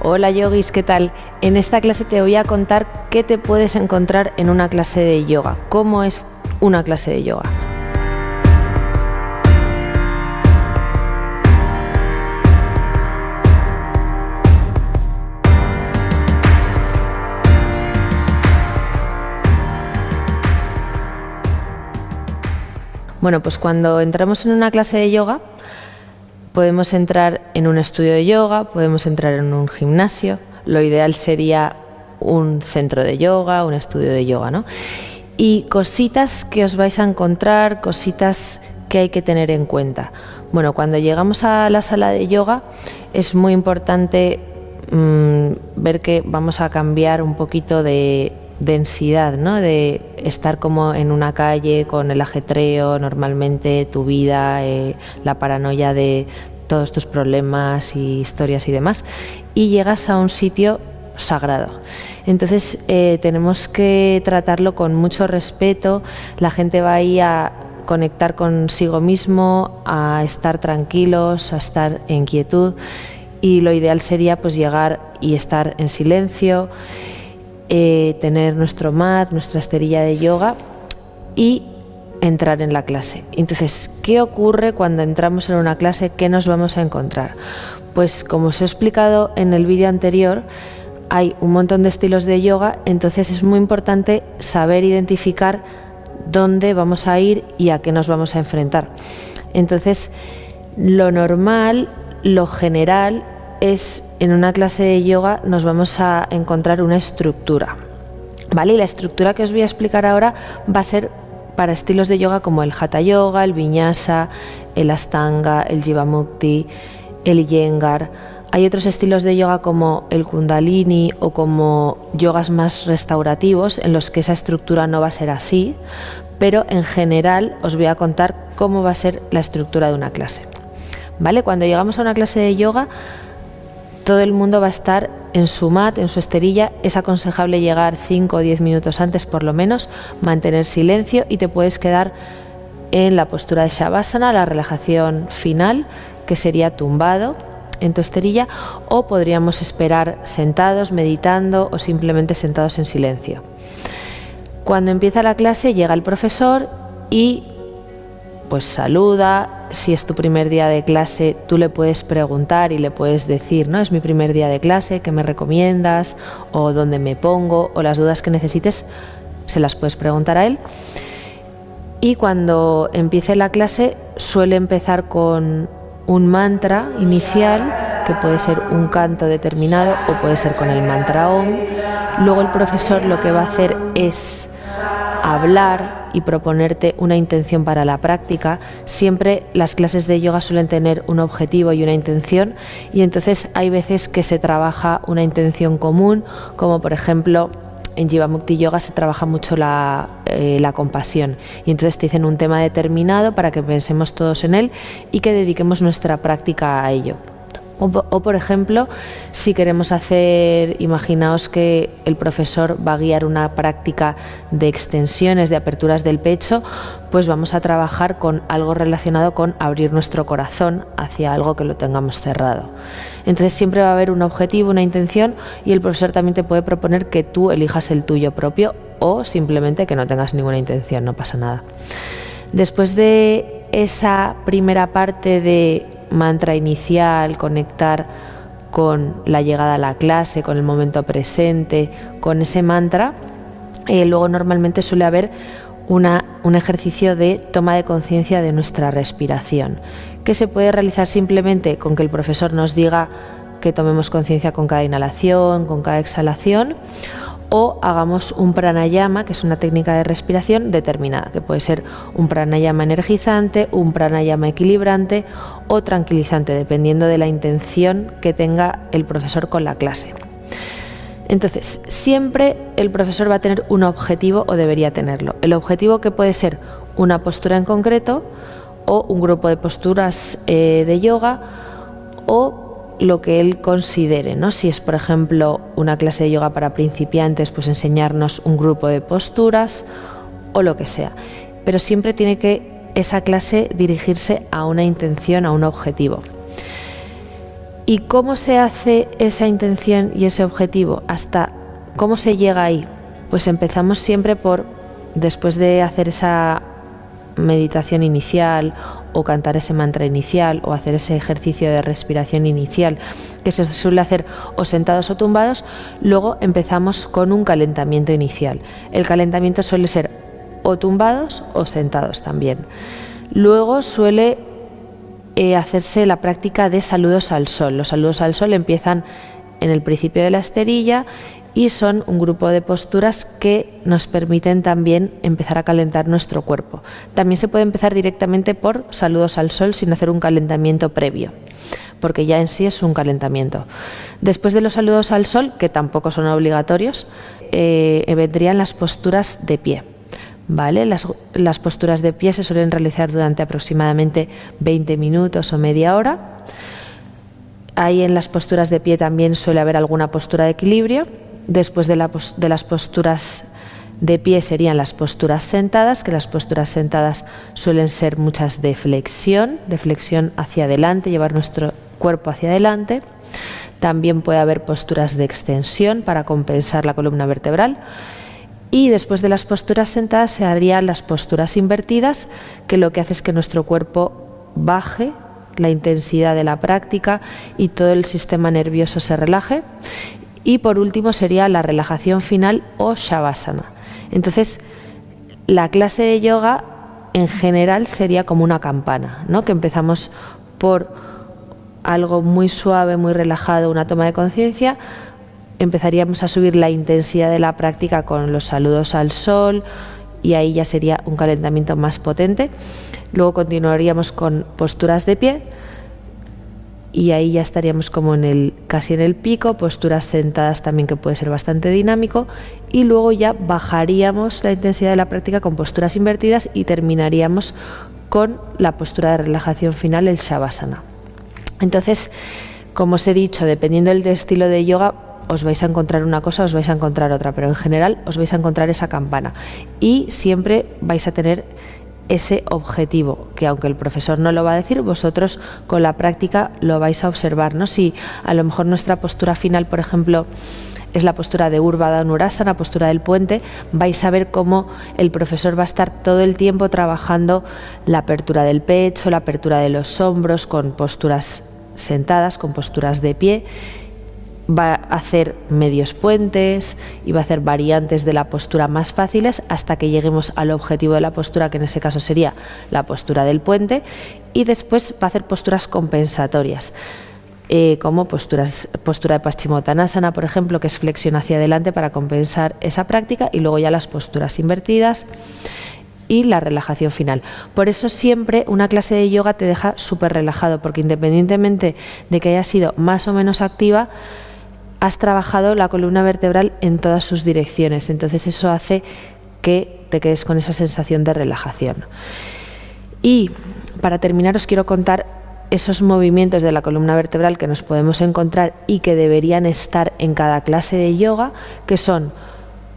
Hola yogis, ¿qué tal? En esta clase te voy a contar qué te puedes encontrar en una clase de yoga, cómo es una clase de yoga. Bueno, pues cuando entramos en una clase de yoga, podemos entrar en un estudio de yoga, podemos entrar en un gimnasio. Lo ideal sería un centro de yoga, un estudio de yoga, ¿no? Y cositas que os vais a encontrar, cositas que hay que tener en cuenta. Bueno, cuando llegamos a la sala de yoga es muy importante ver que vamos a cambiar un poquito de densidad, ¿no? De estar como en una calle con el ajetreo, normalmente tu vida, la paranoia de todos tus problemas y historias y demás, y llegas a un sitio sagrado. Entonces tenemos que tratarlo con mucho respeto. La gente va ahí a conectar consigo mismo, a estar tranquilos, a estar en quietud, y lo ideal sería pues llegar y estar en silencio, tener nuestro mat, nuestra esterilla de yoga y entrar en la clase. Entonces, ¿qué ocurre cuando entramos en una clase? ¿Qué nos vamos a encontrar? Pues como os he explicado en el vídeo anterior, hay un montón de estilos de yoga, entonces es muy importante saber identificar dónde vamos a ir y a qué nos vamos a enfrentar. Entonces, lo normal, lo general, es en una clase de yoga nos vamos a encontrar una estructura, ¿vale? Y la estructura que os voy a explicar ahora va a ser para estilos de yoga como el Hatha Yoga, el Vinyasa, el Ashtanga, el Jivamukti, el Iyengar. Hay otros estilos de yoga como el Kundalini o como yogas más restaurativos en los que esa estructura no va a ser así, pero en general os voy a contar cómo va a ser la estructura de una clase, ¿vale? Cuando llegamos a una clase de yoga, todo el mundo va a estar en su mat, en su esterilla. Es aconsejable llegar 5 o 10 minutos antes por lo menos, mantener silencio y te puedes quedar en la postura de Shavasana, la relajación final, que sería tumbado en tu esterilla, o podríamos esperar sentados, meditando o simplemente sentados en silencio. Cuando empieza la clase llega el profesor y pues saluda. Si es tu primer día de clase, tú le puedes preguntar y le puedes decir, ¿no? Es mi primer día de clase, ¿qué me recomiendas? O dónde me pongo, o las dudas que necesites, se las puedes preguntar a él. Y cuando empiece la clase, suele empezar con un mantra inicial, que puede ser un canto determinado o puede ser con el mantra Om. Luego el profesor lo que va a hacer es hablar y proponerte una intención para la práctica. Siempre las clases de yoga suelen tener un objetivo y una intención, y entonces hay veces que se trabaja una intención común, como por ejemplo en Jivamukti Yoga se trabaja mucho la compasión, y entonces te dicen un tema determinado para que pensemos todos en él y que dediquemos nuestra práctica a ello. O por ejemplo, si queremos hacer, imaginaos que el profesor va a guiar una práctica de extensiones, de aperturas del pecho, pues vamos a trabajar con algo relacionado con abrir nuestro corazón hacia algo que lo tengamos cerrado. Entonces siempre va a haber un objetivo, una intención, y el profesor también te puede proponer que tú elijas el tuyo propio o simplemente que no tengas ninguna intención, no pasa nada. Después de esa primera parte de mantra inicial, conectar con la llegada a la clase, con el momento presente, con ese mantra, luego normalmente suele haber un ejercicio de toma de conciencia de nuestra respiración, que se puede realizar simplemente con que el profesor nos diga que tomemos conciencia con cada inhalación, con cada exhalación, o hagamos un pranayama, que es una técnica de respiración determinada, que puede ser un pranayama energizante, un pranayama equilibrante o tranquilizante, dependiendo de la intención que tenga el profesor con la clase. Entonces, siempre el profesor va a tener un objetivo, o debería tenerlo. El objetivo, que puede ser una postura en concreto o un grupo de posturas de yoga, o lo que él considere, ¿no? Si es, por ejemplo, una clase de yoga para principiantes, pues enseñarnos un grupo de posturas o lo que sea. Pero siempre tiene que esa clase dirigirse a una intención, a un objetivo. ¿Y cómo se hace esa intención y ese objetivo? ¿Hasta cómo se llega ahí? Pues empezamos siempre después de hacer esa meditación inicial o cantar ese mantra inicial o hacer ese ejercicio de respiración inicial que se suele hacer o sentados o tumbados, luego empezamos con un calentamiento inicial. El calentamiento suele ser o tumbados o sentados también. Luego suele hacerse la práctica de saludos al sol. Los saludos al sol empiezan en el principio de la esterilla y son un grupo de posturas que nos permiten también empezar a calentar nuestro cuerpo. También se puede empezar directamente por saludos al sol sin hacer un calentamiento previo, porque ya en sí es un calentamiento. Después de los saludos al sol, que tampoco son obligatorios, vendrían las posturas de pie. ¿Vale? Las posturas de pie se suelen realizar durante aproximadamente 20 minutos o media hora. Ahí en las posturas de pie también suele haber alguna postura de equilibrio. Después de las posturas de pie serían las posturas sentadas, que las posturas sentadas suelen ser muchas de flexión hacia adelante, llevar nuestro cuerpo hacia adelante. También puede haber posturas de extensión para compensar la columna vertebral. Y después de las posturas sentadas se harían las posturas invertidas, que lo que hace es que nuestro cuerpo baje la intensidad de la práctica y todo el sistema nervioso se relaje. Y por último sería la relajación final o Shavasana. Entonces, la clase de yoga en general sería como una campana, ¿no? Que empezamos por algo muy suave, muy relajado, una toma de conciencia. Empezaríamos a subir la intensidad de la práctica con los saludos al sol y ahí ya sería un calentamiento más potente. Luego continuaríamos con posturas de pie y ahí ya estaríamos como casi en el pico, posturas sentadas también, que puede ser bastante dinámico, y luego ya bajaríamos la intensidad de la práctica con posturas invertidas y terminaríamos con la postura de relajación final, el Shavasana. Entonces, como os he dicho, dependiendo del estilo de yoga, os vais a encontrar una cosa, os vais a encontrar otra, pero en general os vais a encontrar esa campana y siempre vais a tener ese objetivo, que aunque el profesor no lo va a decir, vosotros con la práctica lo vais a observar, ¿no? Si a lo mejor nuestra postura final, por ejemplo, es la postura de Urdhva Dhanurasana, postura del puente, vais a ver cómo el profesor va a estar todo el tiempo trabajando la apertura del pecho, la apertura de los hombros, con posturas sentadas, con posturas de pie. Va a hacer medios puentes y va a hacer variantes de la postura más fáciles hasta que lleguemos al objetivo de la postura, que en ese caso sería la postura del puente, y después va a hacer posturas compensatorias, como postura de Paschimottanasana, por ejemplo, que es flexión hacia adelante para compensar esa práctica, y luego ya las posturas invertidas y la relajación final. Por eso siempre una clase de yoga te deja súper relajado, porque independientemente de que haya sido más o menos activa, has trabajado la columna vertebral en todas sus direcciones. Entonces eso hace que te quedes con esa sensación de relajación. Y para terminar os quiero contar esos movimientos de la columna vertebral que nos podemos encontrar y que deberían estar en cada clase de yoga, que son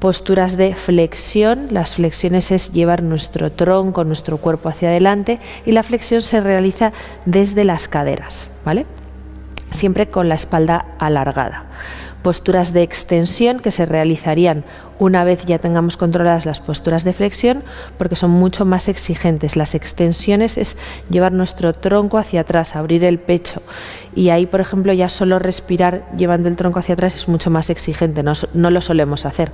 posturas de flexión. Las flexiones es llevar nuestro tronco, nuestro cuerpo hacia adelante, y la flexión se realiza desde las caderas, ¿vale? Siempre con la espalda alargada. Posturas de extensión que se realizarían una vez ya tengamos controladas las posturas de flexión, porque son mucho más exigentes. Las extensiones es llevar nuestro tronco hacia atrás, abrir el pecho, y ahí, por ejemplo, ya solo respirar llevando el tronco hacia atrás es mucho más exigente, no lo solemos hacer.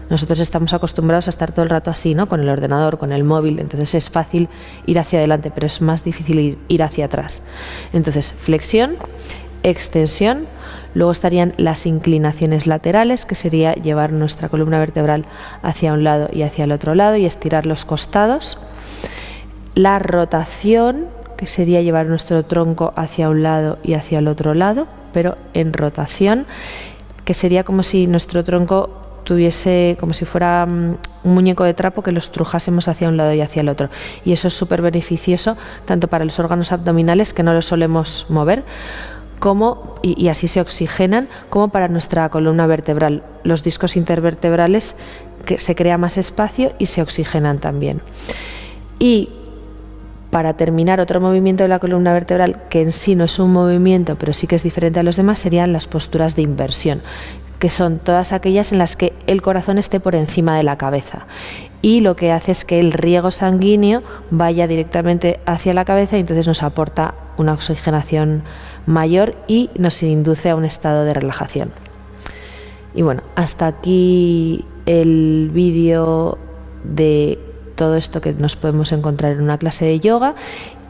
Nosotros estamos acostumbrados a estar todo el rato así, ¿no? Con el ordenador, con el móvil, entonces es fácil ir hacia adelante, pero es más difícil ir hacia atrás. Entonces, flexión, extensión. Luego estarían las inclinaciones laterales, que sería llevar nuestra columna vertebral hacia un lado y hacia el otro lado y estirar los costados. La rotación, que sería llevar nuestro tronco hacia un lado y hacia el otro lado, pero en rotación, que sería como si nuestro tronco tuviese, como si fuera un muñeco de trapo, que lo estrujásemos hacia un lado y hacia el otro. Y eso es súper beneficioso, tanto para los órganos abdominales, que no los solemos mover, como, y así se oxigenan, como para nuestra columna vertebral. Los discos intervertebrales, que se crea más espacio y se oxigenan también. Y Para terminar, otro movimiento de la columna vertebral que en sí no es un movimiento, pero sí que es diferente a los demás, serían las posturas de inversión, que son todas aquellas en las que el corazón esté por encima de la cabeza. Y lo que hace es que el riego sanguíneo vaya directamente hacia la cabeza y entonces nos aporta una oxigenación mayor y nos induce a un estado de relajación. Y bueno, hasta aquí el vídeo de todo esto que nos podemos encontrar en una clase de yoga,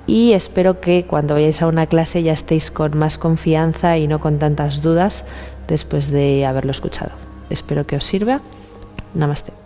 y espero que cuando vayáis a una clase ya estéis con más confianza y no con tantas dudas después de haberlo escuchado. Espero que os sirva. Namaste.